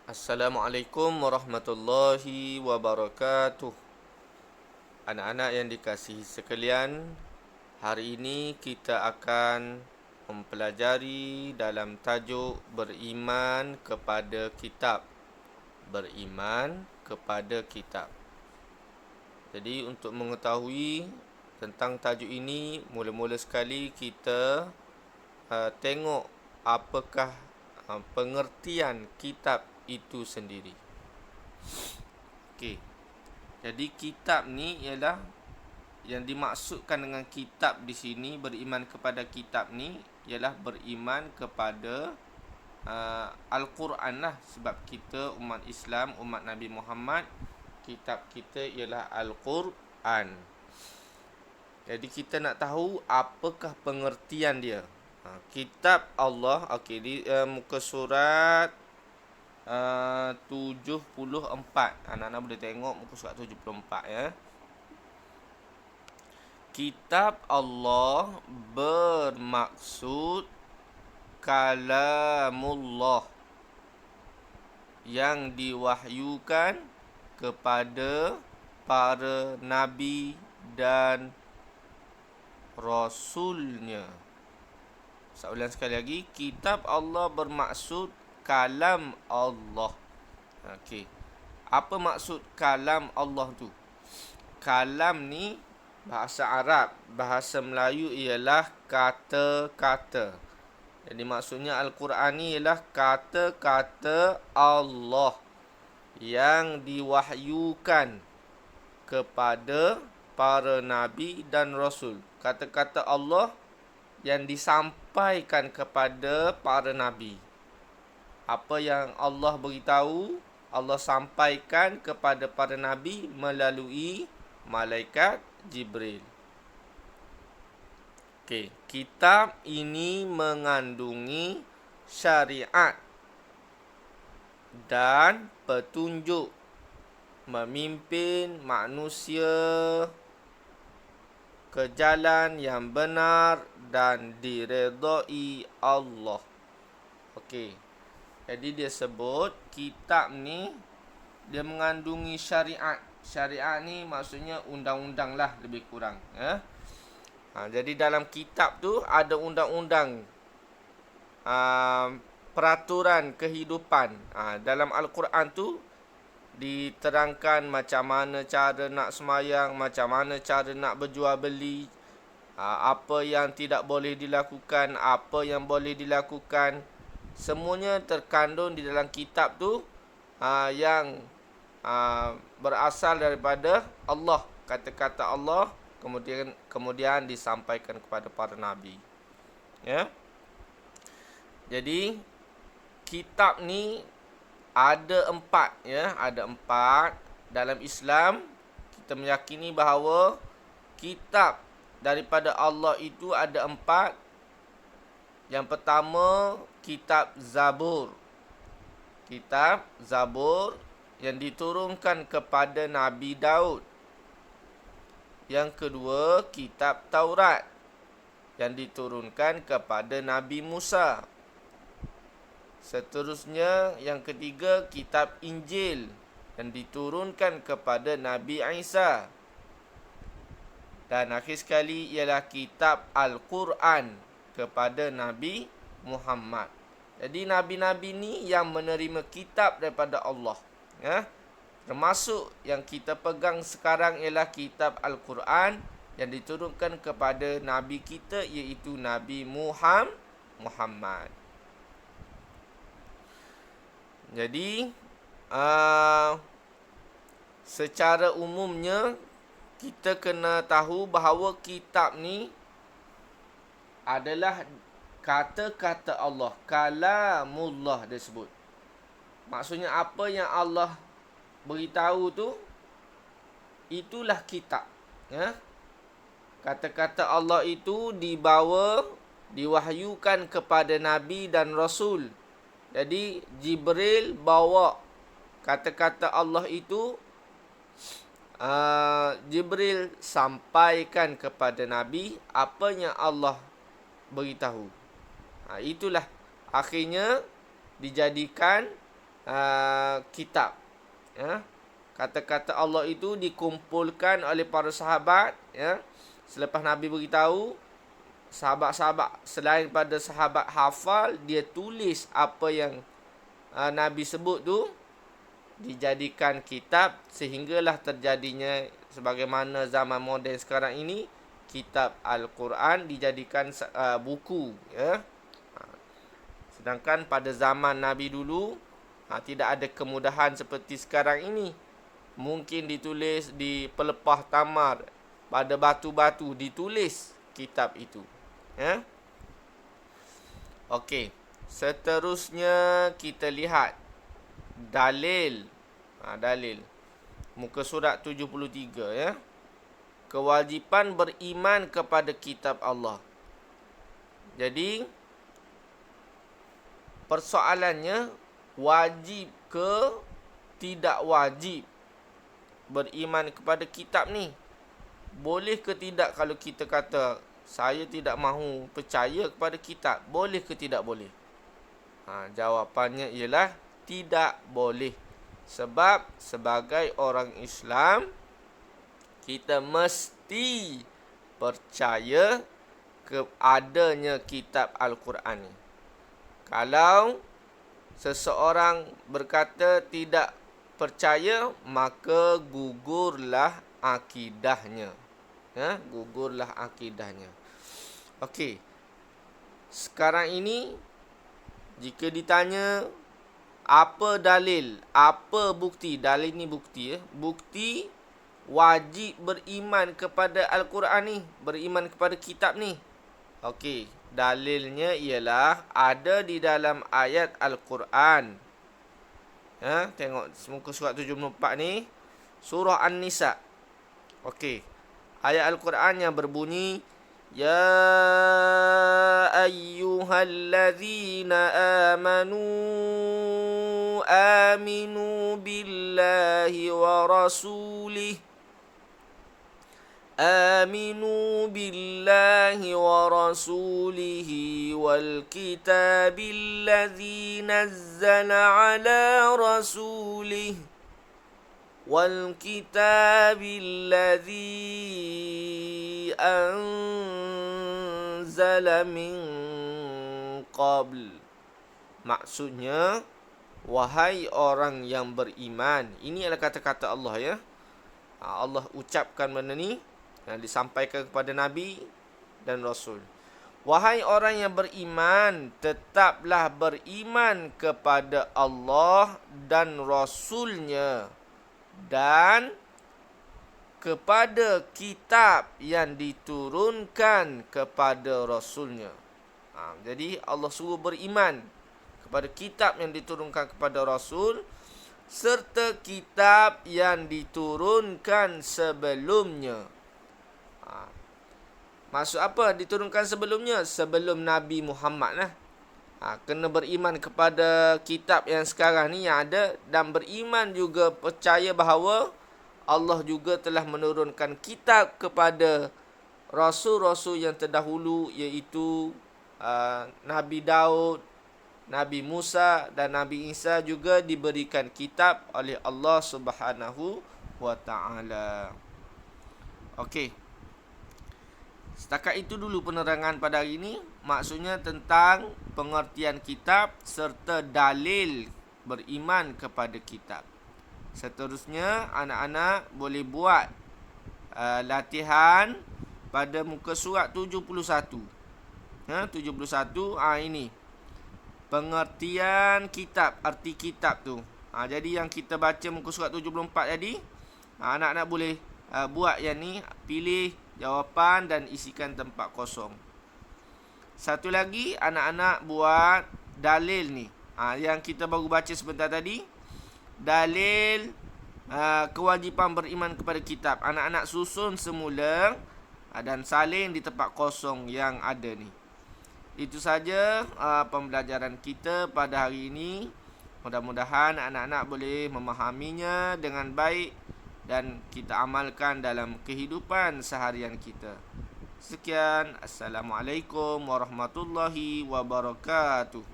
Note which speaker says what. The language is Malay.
Speaker 1: Assalamualaikum warahmatullahi wabarakatuh. Anak-anak yang dikasihi sekalian, hari ini kita akan mempelajari dalam tajuk beriman kepada kitab. Beriman kepada kitab. Jadi untuk mengetahui tentang tajuk ini, mula-mula sekali kita tengok apakah pengertian kitab itu sendiri. Okey. Jadi kitab ni ialah yang dimaksudkan dengan kitab di sini, beriman kepada kitab ni ialah beriman kepada Al-Quran lah. Sebab kita umat Islam, umat Nabi Muhammad, kitab kita ialah Al-Quran. Jadi kita nak tahu apakah pengertian dia. Kitab Allah, okey, di muka surat 74. Anak-anak boleh tengok muka surat 74 ya. Kitab Allah bermaksud kalamullah yang diwahyukan kepada para nabi dan rasulnya. Saya ulang sekali lagi, kitab Allah bermaksud kalam Allah. Okey. Apa maksud kalam Allah tu? Kalam ni bahasa Arab, bahasa Melayu ialah kata-kata. Jadi maksudnya Al-Quran ni ialah kata-kata Allah yang diwahyukan kepada para nabi dan rasul. Kata-kata Allah yang disampaikan kepada para nabi. Apa yang Allah beritahu, Allah sampaikan kepada para nabi melalui malaikat Jibril. Okey, kitab ini mengandungi syariat dan petunjuk memimpin manusia ke jalan yang benar dan diredai Allah. Okey. Jadi dia sebut kitab ni dia mengandungi syariat. Syariat ni maksudnya undang-undang lah lebih kurang. Jadi dalam kitab tu ada undang-undang, peraturan kehidupan. Dalam Al-Quran tu diterangkan macam mana cara nak semayang, macam mana cara nak berjual beli, apa yang tidak boleh dilakukan, apa yang boleh dilakukan. Semuanya terkandung di dalam kitab tu yang berasal daripada Allah, kata-kata Allah kemudian disampaikan kepada para nabi. Ya. Jadi kitab ni ada 4 ya, ada 4 dalam Islam. Kita meyakini bahawa kitab daripada Allah itu ada 4. Yang pertama, kitab Zabur. Kitab Zabur yang diturunkan kepada Nabi Daud. Yang kedua, kitab Taurat yang diturunkan kepada Nabi Musa. Seterusnya, yang ketiga, kitab Injil yang diturunkan kepada Nabi Isa. Dan akhir sekali ialah kitab Al-Quran kepada Nabi Muhammad. Jadi nabi-nabi ni yang menerima kitab daripada Allah. Ya. Termasuk yang kita pegang sekarang ialah kitab Al-Quran yang diturunkan kepada nabi kita, iaitu Nabi Muhammad. Jadi secara umumnya kita kena tahu bahawa kitab ni adalah kata-kata Allah, kalamullah dia sebut. Maksudnya apa yang Allah beritahu tu, itulah kitab. Ya? Kata-kata Allah itu diwahyukan kepada Nabi dan Rasul. Jadi Jibril bawa kata-kata Allah itu, Jibril sampaikan kepada Nabi apa yang Allah beritahu. Itulah akhirnya dijadikan kitab. Ya. Kata-kata Allah itu dikumpulkan oleh para sahabat. Ya. Selepas Nabi beritahu, sahabat-sahabat selain pada sahabat hafal, dia tulis apa yang Nabi sebut tu, dijadikan kitab, sehinggalah terjadinya sebagaimana zaman moden sekarang ini, kitab Al-Quran dijadikan buku, ya. Sedangkan pada zaman Nabi dulu tidak ada kemudahan seperti sekarang ini. Mungkin ditulis di pelepah tamar, pada batu-batu ditulis kitab itu, ya. Okey, seterusnya kita lihat dalil. Dalil muka surat 73, ya. Kewajipan beriman kepada kitab Allah. Jadi persoalannya, wajib ke tidak wajib beriman kepada kitab ni? Boleh ke tidak kalau kita kata saya tidak mahu percaya kepada kitab? Boleh ke tidak boleh? Jawapannya ialah tidak boleh. Sebab sebagai orang Islam, kita mesti percaya keadanya kitab Al-Quran ni. Kalau seseorang berkata tidak percaya, maka gugurlah akidahnya. Ya, gugurlah akidahnya. Okey. Sekarang ini jika ditanya apa dalil, apa bukti, dalil ni bukti, ya. Bukti wajib beriman kepada Al-Quran ni, beriman kepada kitab ni. Okey, dalilnya ialah ada di dalam ayat Al-Quran. Tengok muka surat 74 ni, surah An-Nisa. Okey, ayat Al-Quran yang berbunyi, Ya ayyuhallazina amanu aminu billahi wa rasulih. آمنوا بالله ورسوله والكتاب الذي نزل على رسوله والكتاب الذي أنزل من قبل. Maksudnya, wahai orang yang beriman. Ini adalah kata-kata Allah, ya. Allah ucapkan benda ni yang disampaikan kepada Nabi dan Rasul. Wahai orang yang beriman, tetaplah beriman kepada Allah dan Rasulnya dan kepada kitab yang diturunkan kepada Rasulnya. Jadi Allah suruh beriman kepada kitab yang diturunkan kepada Rasul serta kitab yang diturunkan sebelumnya. Maksud apa diturunkan sebelumnya? Sebelum Nabi Muhammad lah. Kena beriman kepada kitab yang sekarang ni yang ada, dan beriman juga percaya bahawa Allah juga telah menurunkan kitab kepada rasul-rasul yang terdahulu, iaitu Nabi Daud, Nabi Musa dan Nabi Isa juga diberikan kitab oleh Allah Subhanahu wa taala. Okey. Setakat itu dulu penerangan pada hari ini. Maksudnya tentang pengertian kitab serta dalil beriman kepada kitab. Seterusnya anak-anak boleh buat latihan pada muka surat 71. 71 ini pengertian kitab, arti kitab tu. Jadi yang kita baca muka surat 74 tadi, anak-anak boleh buat yang ni, pilih jawapan dan isikan tempat kosong. Satu lagi, anak-anak buat dalil ni. Yang kita baru baca sebentar tadi, dalil kewajipan beriman kepada kitab. Anak-anak susun semula dan salin di tempat kosong yang ada ni. Itu saja pembelajaran kita pada hari ini. Mudah-mudahan anak-anak boleh memahaminya dengan baik dan kita amalkan dalam kehidupan seharian kita. Sekian. Assalamualaikum warahmatullahi wabarakatuh.